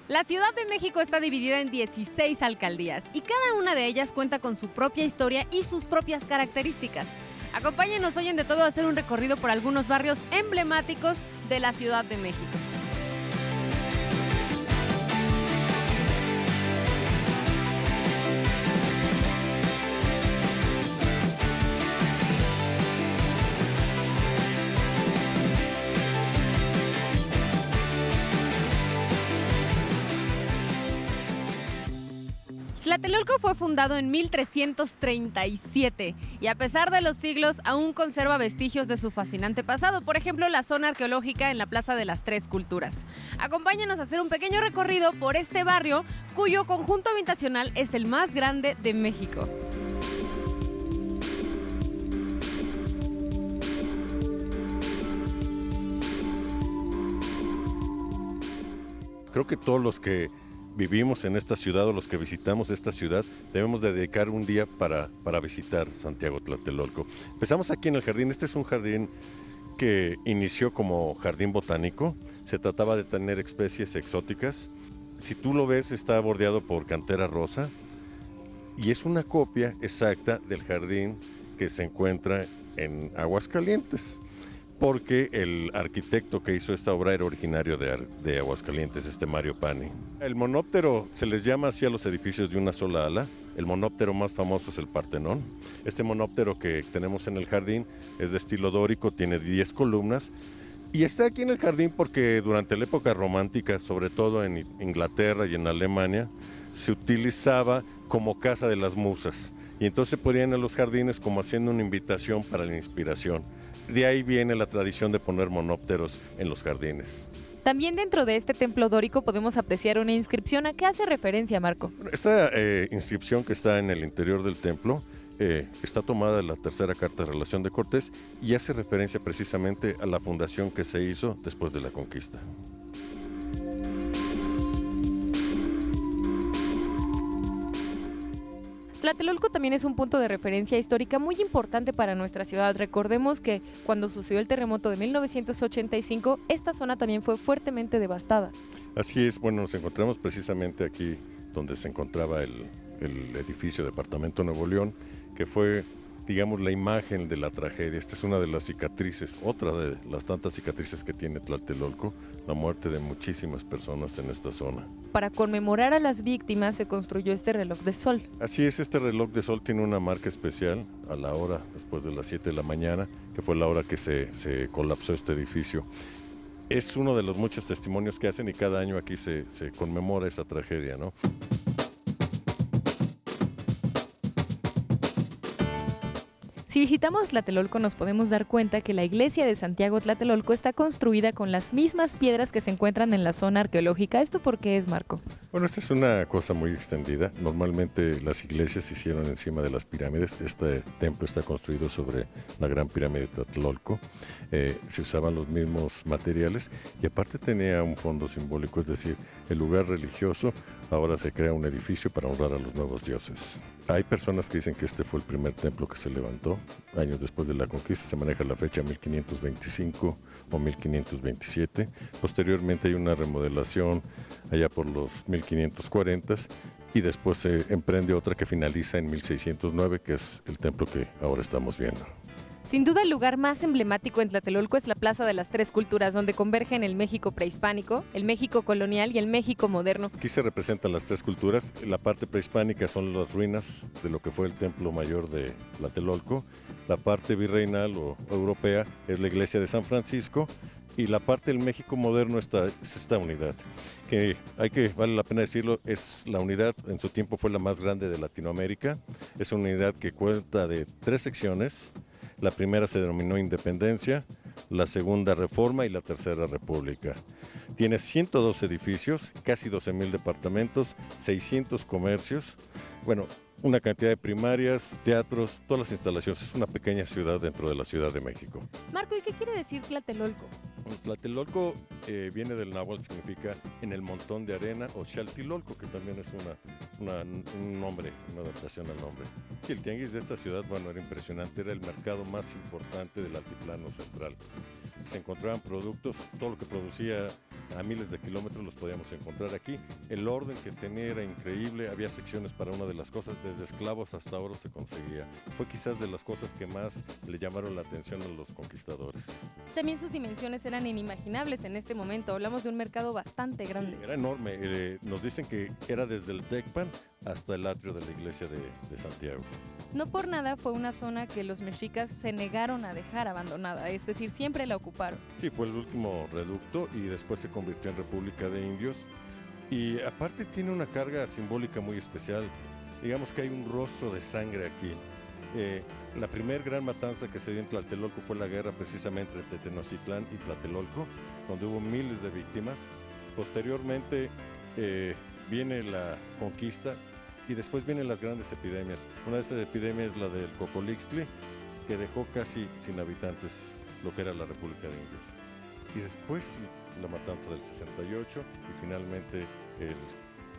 La Ciudad de México está dividida en 16 alcaldías y cada una de ellas cuenta con su propia historia y sus propias características. Acompáñenos hoy en De Todo a hacer un recorrido por algunos barrios emblemáticos de la Ciudad de México. Tlatelolco fue fundado en 1337 y a pesar de los siglos aún conserva vestigios de su fascinante pasado, por ejemplo la zona arqueológica en la Plaza de las Tres Culturas. Acompáñanos a hacer un pequeño recorrido por este barrio cuyo conjunto habitacional es el más grande de México. Creo que todos los que vivimos en esta ciudad o los que visitamos esta ciudad debemos dedicar un día para visitar Santiago Tlatelolco. Empezamos aquí en el jardín. Este es un jardín que inició como jardín botánico. Se trataba de tener especies exóticas. Si tú lo ves, está bordeado por cantera rosa y es una copia exacta del jardín que se encuentra en Aguascalientes, porque el arquitecto que hizo esta obra era originario de Aguascalientes, Mario Pani. El monóptero se les llama así a los edificios de una sola ala. El monóptero más famoso es el Partenón. Este monóptero que tenemos en el jardín es de estilo dórico, tiene 10 columnas y está aquí en el jardín porque durante la época romántica, sobre todo en Inglaterra y en Alemania, se utilizaba como casa de las musas y entonces se ponían en los jardines como haciendo una invitación para la inspiración. De ahí viene la tradición de poner monópteros en los jardines. También dentro de este templo dórico podemos apreciar una inscripción. ¿A qué hace referencia, Marco? Esta inscripción que está en el interior del templo está tomada de la tercera carta de relación de Cortés y hace referencia precisamente a la fundación que se hizo después de la conquista. Tlatelolco también es un punto de referencia histórica muy importante para nuestra ciudad. Recordemos que cuando sucedió el terremoto de 1985, esta zona también fue fuertemente devastada. Así es, bueno, nos encontramos precisamente aquí donde se encontraba el edificio Departamento Nuevo León, que fue, digamos, la imagen de la tragedia. Esta es una de las cicatrices, otra de las tantas cicatrices que tiene Tlatelolco, la muerte de muchísimas personas en esta zona. Para conmemorar a las víctimas se construyó este reloj de sol. Así es, este reloj de sol tiene una marca especial a la hora después de las 7 de la mañana, que fue la hora que se colapsó este edificio. Es uno de los muchos testimonios que hacen y cada año aquí se conmemora esa tragedia, ¿no? Si visitamos Tlatelolco nos podemos dar cuenta que la iglesia de Santiago Tlatelolco está construida con las mismas piedras que se encuentran en la zona arqueológica. ¿Esto por qué es, Marco? Bueno, esta es una cosa muy extendida. Normalmente las iglesias se hicieron encima de las pirámides. Este templo está construido sobre la gran pirámide de Tlatelolco. Se usaban los mismos materiales y aparte tenía un fondo simbólico, es decir, el lugar religioso ahora se crea un edificio para honrar a los nuevos dioses. Hay personas que dicen que este fue el primer templo que se levantó años después de la conquista. Se maneja la fecha 1525 o 1527. Posteriormente hay una remodelación allá por los 1540 y después se emprende otra que finaliza en 1609, que es el templo que ahora estamos viendo. Sin duda el lugar más emblemático en Tlatelolco es la Plaza de las Tres Culturas, donde convergen el México prehispánico, el México colonial y el México moderno. Aquí se representan las tres culturas. La parte prehispánica son las ruinas de lo que fue el templo mayor de Tlatelolco. La parte virreinal o europea es la iglesia de San Francisco. Y la parte del México moderno es esta unidad, que vale la pena decirlo, es la unidad, en su tiempo fue la más grande de Latinoamérica. Es una unidad que cuenta de 3 secciones. La primera se denominó Independencia, la segunda Reforma y la tercera República. Tiene 102 edificios, casi 12,000 departamentos, 600 comercios, bueno, una cantidad de primarias, teatros, todas las instalaciones. Es una pequeña ciudad dentro de la Ciudad de México. Marco, ¿y qué quiere decir Tlatelolco? Tlatelolco viene del náhuatl, significa en el montón de arena, o Xaltilolco, que también es un nombre, una adaptación al nombre. Y el tianguis de esta ciudad, bueno, era impresionante, era el mercado más importante del altiplano central. Se encontraban productos, todo lo que producía a miles de kilómetros los podíamos encontrar aquí. El orden que tenía era increíble, había secciones para una de las cosas, desde esclavos hasta oro se conseguía. Fue quizás de las cosas que más le llamaron la atención a los conquistadores. También sus dimensiones eran inimaginables en este momento, hablamos de un mercado bastante grande. Era enorme, nos dicen que era desde el Tecpan hasta el atrio de la iglesia de Santiago. No por nada fue una zona que los mexicas se negaron a dejar abandonada, es decir, siempre la ocuparon. Sí, fue el último reducto y después se convirtió en República de Indios. Y aparte tiene una carga simbólica muy especial. Digamos que hay un rostro de sangre aquí. La primera gran matanza que se dio en Tlatelolco fue la guerra precisamente entre Tenochtitlán y Tlatelolco, donde hubo miles de víctimas. Posteriormente viene la conquista y después vienen las grandes epidemias. Una de esas epidemias es la del Cocolixtli, que dejó casi sin habitantes lo que era la República de Indios. Y después la matanza del 68 y finalmente el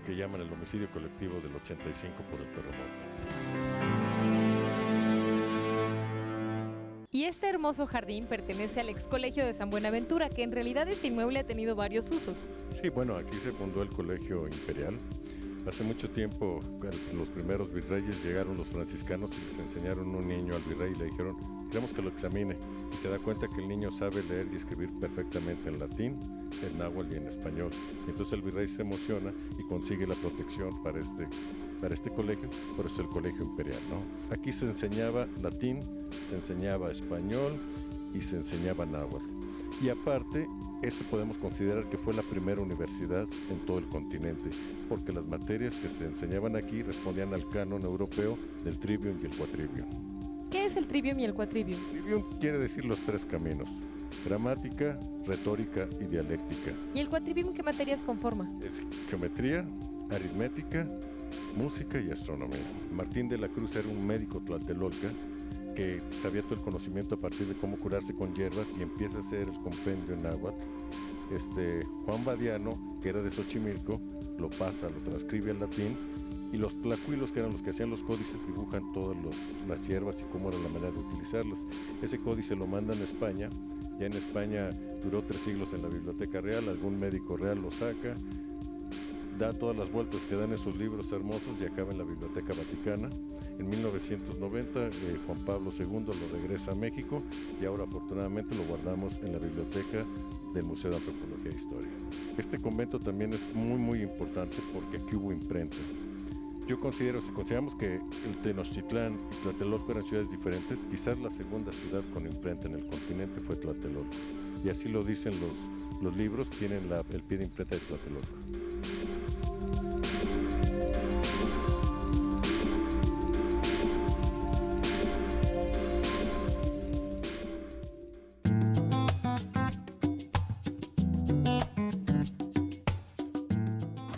que llaman el homicidio colectivo del 85 por el terremoto. Y este hermoso jardín pertenece al ex colegio de San Buenaventura, que en realidad este inmueble ha tenido varios usos. Sí, bueno, aquí se fundó el Colegio Imperial. Hace mucho tiempo, los primeros virreyes, llegaron los franciscanos y les enseñaron un niño al virrey y le dijeron, queremos que lo examine. Y se da cuenta que el niño sabe leer y escribir perfectamente en latín, en náhuatl y en español. Y entonces el virrey se emociona y consigue la protección para este colegio, por eso es el Colegio Imperial, ¿no? Aquí se enseñaba latín, se enseñaba español y se enseñaba náhuatl. Y aparte, podemos considerar que fue la primera universidad en todo el continente, porque las materias que se enseñaban aquí respondían al canon europeo del trivium y el quadrivium. ¿Qué es el trivium y el quadrivium? Trivium quiere decir los tres caminos: gramática, retórica y dialéctica. ¿Y el quadrivium qué materias conforma? Es geometría, aritmética, música y astronomía. Martín de la Cruz era un médico tlatelolca que sabía todo el conocimiento a partir de cómo curarse con hierbas y empieza a hacer el compendio en náhuatl. Juan Badiano, que era de Xochimilco, lo pasa, lo transcribe al latín, y los tlacuilos, que eran los que hacían los códices, dibujan todas las hierbas y cómo era la manera de utilizarlas. Ese códice lo mandan a España, ya en España duró 3 siglos en la Biblioteca Real, algún médico real lo saca, da todas las vueltas que dan esos libros hermosos y acaba en la Biblioteca Vaticana. En 1990 Juan Pablo II lo regresa a México y ahora afortunadamente lo guardamos en la biblioteca del Museo de Antropología e Historia. Este convento también es muy muy importante porque aquí hubo imprenta. Si consideramos que el Tenochtitlán y Tlatelolco eran ciudades diferentes, quizás la segunda ciudad con imprenta en el continente fue Tlatelolco. Y así lo dicen los libros, tienen el pie de imprenta de Tlatelolco.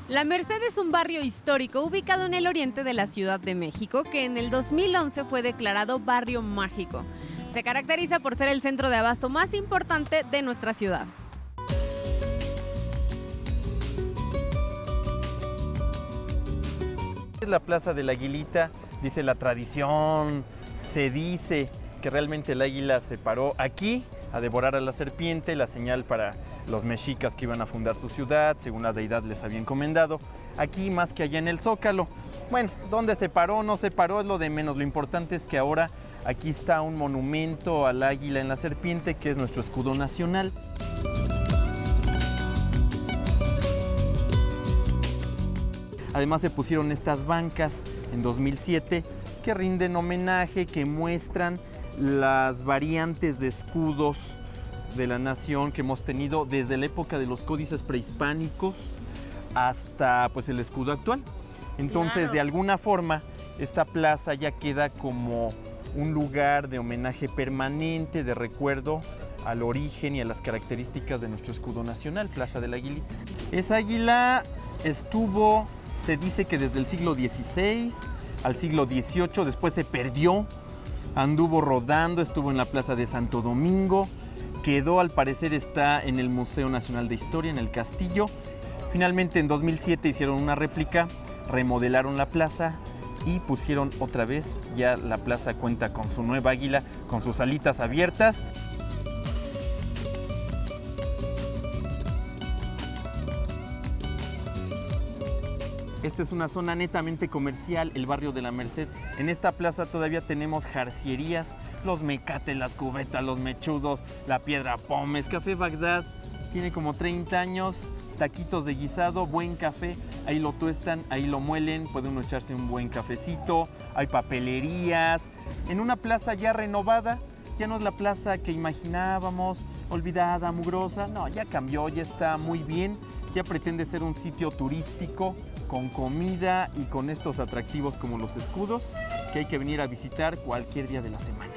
La Merced es un barrio histórico ubicado en el oriente de la Ciudad de México que en el 2011 fue declarado barrio mágico. Se caracteriza por ser el centro de abasto más importante de nuestra ciudad. Es la Plaza de la Aguilita, dice la tradición, se dice que realmente el águila se paró aquí a devorar a la serpiente, la señal para los mexicas que iban a fundar su ciudad, según la deidad les había encomendado, aquí más que allá en el Zócalo. Bueno, ¿dónde se paró? No se paró, es lo de menos. Lo importante es que ahora aquí está un monumento al águila en la serpiente, que es nuestro escudo nacional. Además se pusieron estas bancas en 2007 que rinden homenaje, que muestran las variantes de escudos de la nación que hemos tenido desde la época de los códices prehispánicos hasta pues el escudo actual. Entonces, claro, de alguna forma esta plaza ya queda como un lugar de homenaje permanente, de recuerdo al origen y a las características de nuestro escudo nacional, Plaza de la Aguilita. Esa águila estuvo, se dice que desde el siglo XVI al siglo XVIII, después se perdió, anduvo rodando, estuvo en la Plaza de Santo Domingo, quedó, al parecer está en el Museo Nacional de Historia, en el Castillo. Finalmente en 2007 hicieron una réplica, remodelaron la plaza y pusieron otra vez, ya la plaza cuenta con su nueva águila, con sus alitas abiertas. Esta es una zona netamente comercial, el barrio de la Merced. En esta plaza todavía tenemos jarcierías, los mecates, las cubetas, los mechudos, la piedra pómez, Café Bagdad, tiene como 30 años, taquitos de guisado, buen café, ahí lo tuestan, ahí lo muelen, puede uno echarse un buen cafecito, hay papelerías, en una plaza ya renovada, ya no es la plaza que imaginábamos, olvidada, mugrosa, no, ya cambió, ya está muy bien, ya pretende ser un sitio turístico con comida y con estos atractivos como los escudos que hay que venir a visitar cualquier día de la semana.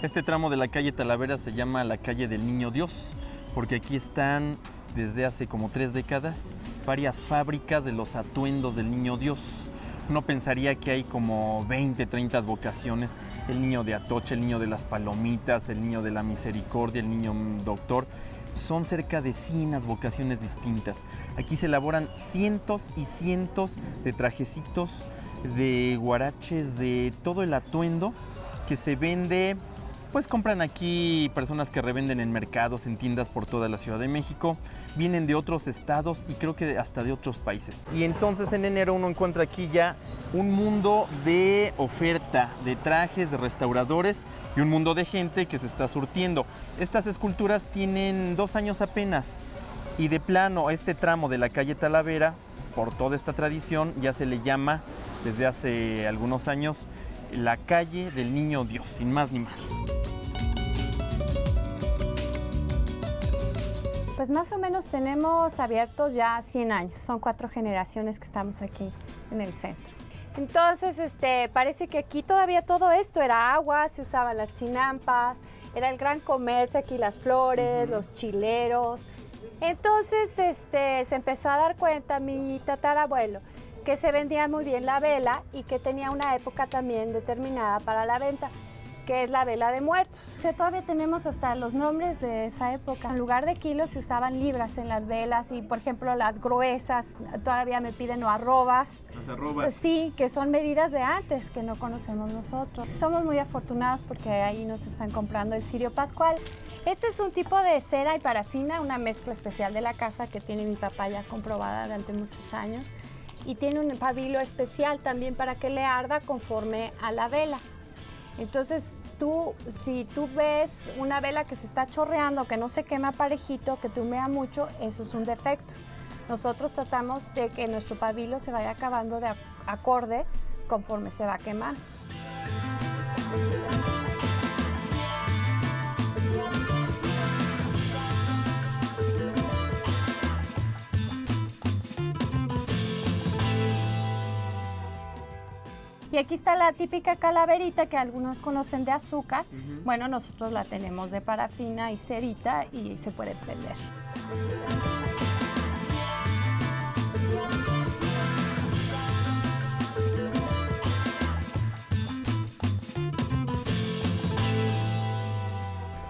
Este tramo de la calle Talavera se llama la calle del Niño Dios, porque aquí están desde hace como 3 décadas varias fábricas de los atuendos del Niño Dios. Uno pensaría que hay como 20, 30 advocaciones, el niño de Atocha, el niño de las palomitas, el niño de la misericordia, el niño doctor. Son cerca de 100 advocaciones distintas. Aquí se elaboran cientos y cientos de trajecitos, de guaraches, de todo el atuendo que se vende. Pues compran aquí personas que revenden en mercados, en tiendas por toda la Ciudad de México. Vienen de otros estados y creo que hasta de otros países. Y entonces en enero uno encuentra aquí ya un mundo de oferta, de trajes, de restauradores y un mundo de gente que se está surtiendo. Estas esculturas tienen 2 años apenas y de plano a este tramo de la calle Talavera, por toda esta tradición, ya se le llama desde hace algunos años la calle del Niño Dios, sin más ni más. Pues más o menos tenemos abiertos ya 100 años, son 4 generaciones que estamos aquí en el centro. Entonces, parece que aquí todavía todo esto era agua, se usaban las chinampas, era el gran comercio, aquí las flores, los chileros. Entonces, se empezó a dar cuenta mi tatarabuelo que se vendía muy bien la vela y que tenía una época también determinada para la venta, que es la vela de muertos. O sea, todavía tenemos hasta los nombres de esa época. En lugar de kilos se usaban libras en las velas y, por ejemplo, las gruesas todavía me piden o arrobas. Las arrobas. Sí, que son medidas de antes que no conocemos nosotros. Somos muy afortunados porque ahí nos están comprando el cirio pascual. Este es un tipo de cera y parafina, una mezcla especial de la casa que tiene mi papá ya comprobada durante muchos años. Y tiene un pabilo especial también para que le arda conforme a la vela. Entonces, si tú ves una vela que se está chorreando, que no se quema parejito, que te humea mucho, eso es un defecto. Nosotros tratamos de que nuestro pabilo se vaya acabando de acorde conforme se va quemando. Y aquí está la típica calaverita que algunos conocen de azúcar. Bueno, nosotros la tenemos de parafina y cerita y se puede prender.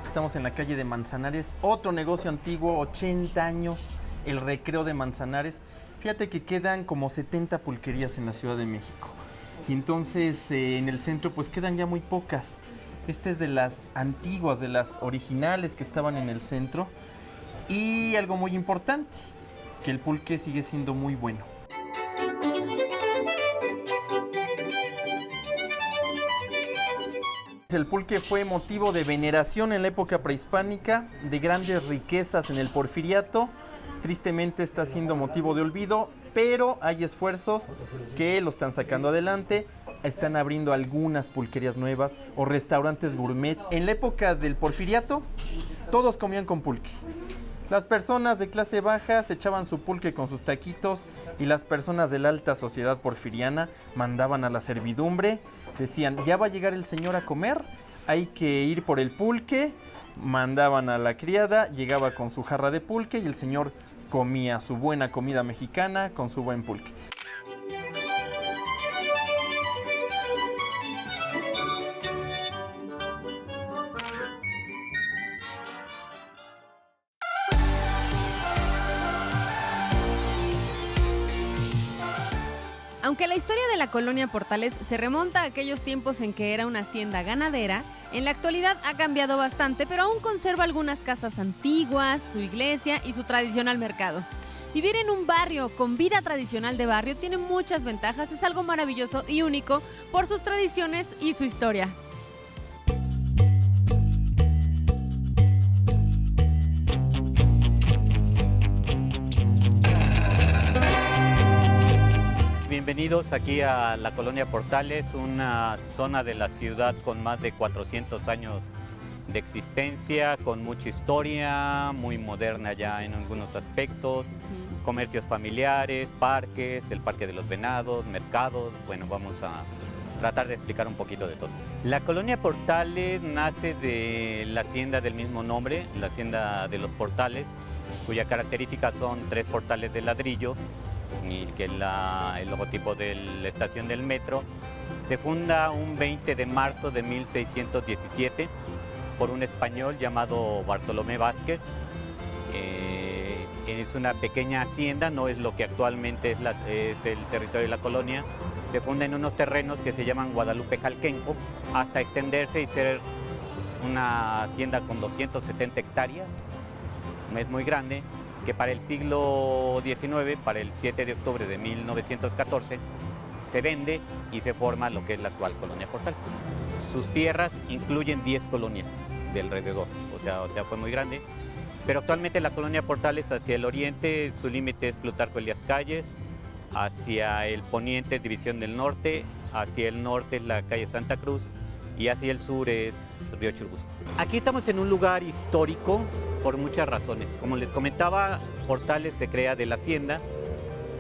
Estamos en la calle de Manzanares, otro negocio antiguo, 80 años, el Recreo de Manzanares. Fíjate que quedan como 70 pulquerías en la Ciudad de México. Y entonces en el centro pues quedan ya muy pocas. Esta es de las antiguas, de las originales que estaban en el centro. Y algo muy importante, que el pulque sigue siendo muy bueno. El pulque fue motivo de veneración en la época prehispánica, de grandes riquezas en el Porfiriato. Tristemente está siendo motivo de olvido, pero hay esfuerzos que lo están sacando adelante. Están abriendo algunas pulquerías nuevas o restaurantes gourmet. En la época del Porfiriato, todos comían con pulque. Las personas de clase baja se echaban su pulque con sus taquitos y las personas de la alta sociedad porfiriana mandaban a la servidumbre. Decían, ya va a llegar el señor a comer, hay que ir por el pulque. Mandaban a la criada, llegaba con su jarra de pulque y el señor comía su buena comida mexicana con su buen pulque. Aunque la historia de la colonia Portales se remonta a aquellos tiempos en que era una hacienda ganadera, en la actualidad ha cambiado bastante, pero aún conserva algunas casas antiguas, su iglesia y su tradicional mercado. Vivir en un barrio con vida tradicional de barrio tiene muchas ventajas, es algo maravilloso y único por sus tradiciones y su historia. Bienvenidos aquí a la colonia Portales, una zona de la ciudad con más de 400 años de existencia, con mucha historia, muy moderna ya en algunos aspectos, comercios familiares, parques, el Parque de los Venados, mercados. Bueno, vamos a tratar de explicar un poquito de todo. La colonia Portales nace de la hacienda del mismo nombre, la hacienda de los Portales, cuya característica son 3 portales de ladrillo, y que es el logotipo de la estación del metro. Se funda un 20 de marzo de 1617 por un español llamado Bartolomé Vázquez. Es una pequeña hacienda, no es lo que actualmente es el territorio de la colonia. Se funda en unos terrenos que se llaman Guadalupe Jalquenco, hasta extenderse y ser una hacienda con 270 hectáreas. Es muy grande, que para el siglo XIX, para el 7 de octubre de 1914, se vende y se forma lo que es la actual colonia Portales. Sus tierras incluyen 10 colonias de alrededor, o sea, fue muy grande. Pero actualmente la colonia Portales, hacia el oriente, su límite es Plutarco Elías Calles, hacia el poniente es División del Norte, hacia el norte es la calle Santa Cruz y hacia el sur es Río Churubusco. Aquí estamos en un lugar histórico por muchas razones. Como les comentaba, Portales se crea de la hacienda.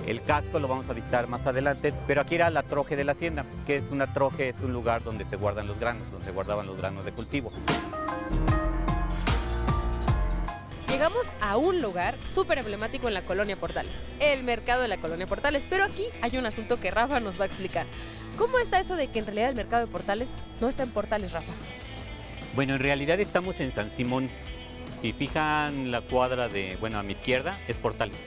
El casco lo vamos a visitar más adelante, pero aquí era la troje de la hacienda. ¿Qué es una troje? Es un lugar donde se guardan los granos, donde se guardaban los granos de cultivo. Llegamos a un lugar súper emblemático en la colonia Portales, el mercado de la colonia Portales, pero aquí hay un asunto que Rafa nos va a explicar. ¿Cómo está eso de que en realidad el mercado de Portales no está en Portales, Rafa? Bueno, en realidad estamos en San Simón. Si fijan la cuadra a mi izquierda es Portales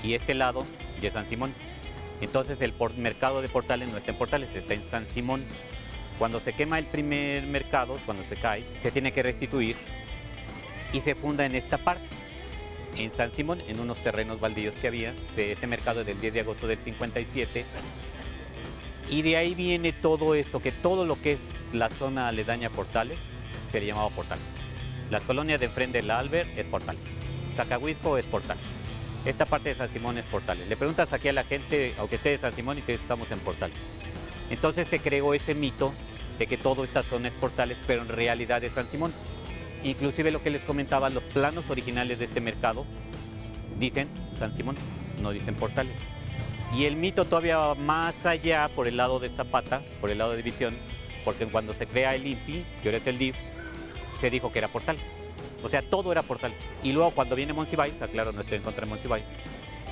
y este lado ya es San Simón. Entonces el mercado de Portales no está en Portales, está en San Simón. Cuando se quema el primer mercado, cuando se cae, se tiene que restituir y se funda en esta parte, en San Simón, en unos terrenos baldíos que había. Este mercado es del 10 de agosto del 57 y de ahí viene todo esto, que todo lo que es la zona aledaña a Portales se le llamaba Portales. Las colonias de enfrente de la Alber es Portales, Zacahuisco es Portales, esta parte de San Simón es Portales. Le preguntas aquí a la gente, aunque esté de San Simón, y que estamos en Portales. Entonces se creó ese mito de que toda esta zona es Portales, pero en realidad es San Simón. Inclusive lo que les comentaba, los planos originales de este mercado dicen San Simón, no dicen Portales. Y el mito todavía más allá por el lado de Zapata, por el lado de División, porque cuando se crea el INPI, que ahora es el DIF, se dijo que era Portales. O sea, todo era Portales. Y luego cuando viene Monsiváis, claro, no estoy en contra de Monsiváis,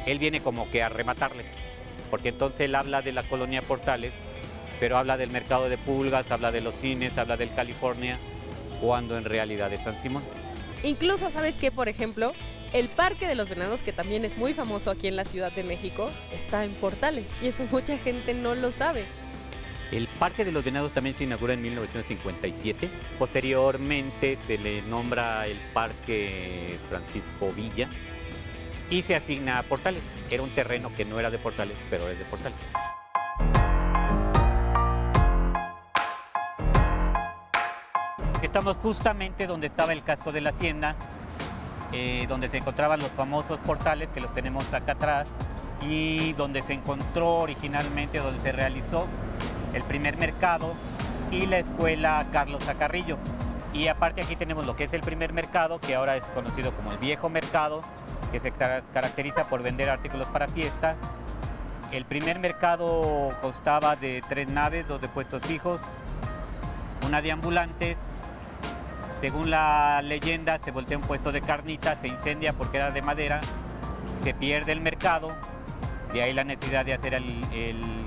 él viene como que a rematarle, porque entonces él habla de la colonia Portales, pero habla del mercado de pulgas, habla de los cines, habla del California, cuando en realidad es San Simón. Incluso, ¿sabes qué? Por ejemplo, el Parque de los Venados, que también es muy famoso aquí en la Ciudad de México, está en Portales y eso mucha gente no lo sabe. El Parque de los Venados también se inaugura en 1957. Posteriormente se le nombra el Parque Francisco Villa y se asigna a Portales. Era un terreno que no era de Portales, pero es de Portales. Estamos justamente donde estaba el casco de la hacienda, donde se encontraban los famosos portales, que los tenemos acá atrás, y donde se encontró originalmente, donde se realizó el primer mercado y la escuela Carlos Acarrillo. Y aparte aquí tenemos lo que es el primer mercado, que ahora es conocido como el viejo mercado, que se caracteriza por vender artículos para fiesta. El primer mercado constaba de 3 naves, 2 de puestos fijos, una de ambulantes. Según la leyenda, se voltea un puesto de carnitas, se incendia porque era de madera, se pierde el mercado, de ahí la necesidad de hacer el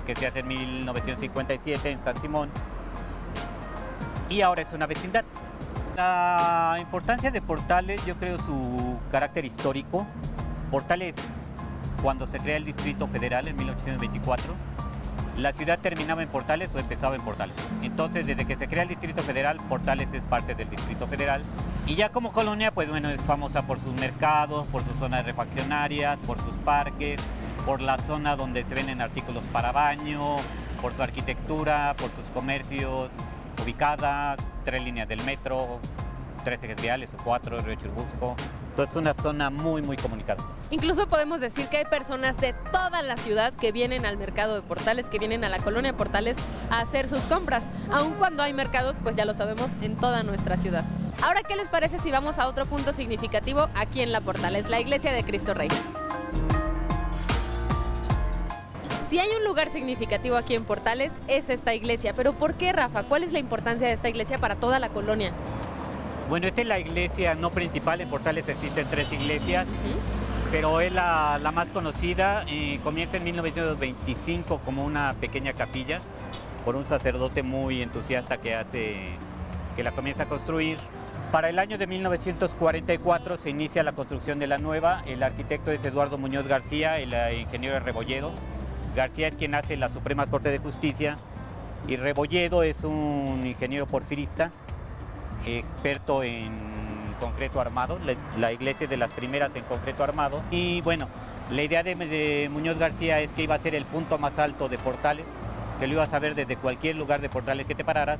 que se hace en 1957 en San Simón, y ahora es una vecindad. La importancia de Portales, yo creo su carácter histórico. Portales, cuando se crea el Distrito Federal en 1824, la ciudad terminaba en Portales o empezaba en Portales. Entonces, desde que se crea el Distrito Federal, Portales es parte del Distrito Federal. Y ya como colonia, pues bueno, es famosa por sus mercados, por sus zonas refaccionarias, por sus parques, por la zona donde se venden artículos para baño, por su arquitectura, por sus comercios, ubicada, 3 líneas del metro, 3 ejes viales o 4, el río Churubusco. Entonces es una zona muy, muy comunicada. Incluso podemos decir que hay personas de toda la ciudad que vienen al mercado de Portales, que vienen a la colonia Portales a hacer sus compras, aun cuando hay mercados, pues ya lo sabemos, en toda nuestra ciudad. Ahora, ¿qué les parece si vamos a otro punto significativo aquí en la Portales, la Iglesia de Cristo Rey? Si hay un lugar significativo aquí en Portales, es esta iglesia. ¿Pero por qué, Rafa? ¿Cuál es la importancia de esta iglesia para toda la colonia? Bueno, esta es la iglesia no principal, en Portales existen 3 iglesias, pero es la más conocida. Comienza en 1925 como una pequeña capilla por un sacerdote muy entusiasta que la comienza a construir. Para el año de 1944 se inicia la construcción de la nueva. El arquitecto es Eduardo Muñoz García, el ingeniero de Rebolledo. García es quien hace la Suprema Corte de Justicia y Rebolledo es un ingeniero porfirista, experto en concreto armado. La iglesia es de las primeras en concreto armado. Y bueno, la idea de Muñoz García es que iba a ser el punto más alto de Portales, que lo ibas a ver desde cualquier lugar de Portales que te pararas,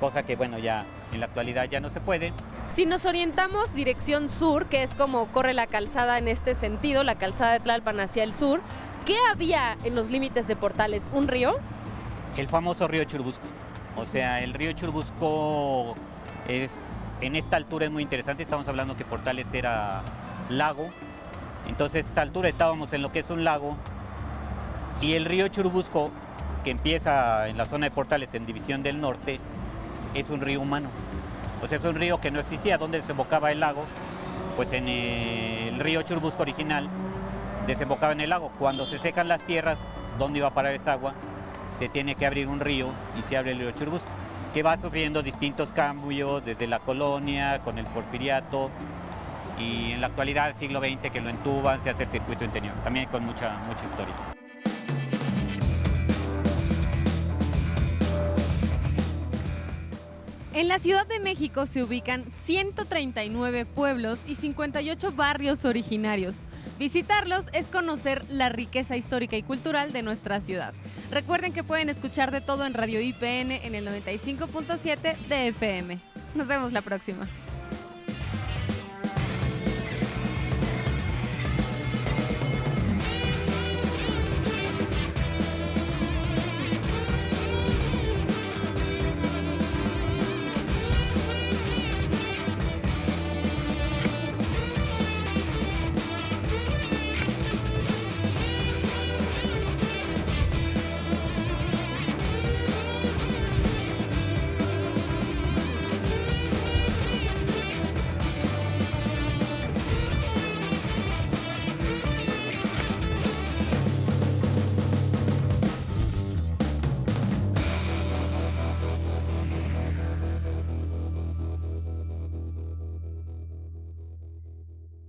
cosa que bueno, ya en la actualidad ya no se puede. Si nos orientamos dirección sur, que es como corre la calzada en este sentido, la calzada de Tlalpan hacia el sur, ¿qué había en los límites de Portales? ¿Un río? El famoso río Churubusco. O sea, el río Churubusco en esta altura es muy interesante. Estamos hablando que Portales era lago. Entonces, a esta altura estábamos en lo que es un lago. Y el río Churubusco, que empieza en la zona de Portales en División del Norte, es un río humano. O sea, es un río que no existía. ¿Dónde desembocaba el lago? Pues en el río Churubusco original desembocaba en el lago. Cuando se secan las tierras, ¿dónde iba a parar esa agua? Se tiene que abrir un río y se abre el río Churubusco, que va sufriendo distintos cambios desde la colonia, con el porfiriato y en la actualidad, siglo XX, que lo entuban, se hace el circuito interior, también con mucha historia. En la Ciudad de México se ubican 139 pueblos y 58 barrios originarios. Visitarlos es conocer la riqueza histórica y cultural de nuestra ciudad. Recuerden que pueden escuchar de todo en Radio IPN en el 95.7 de FM. Nos vemos la próxima.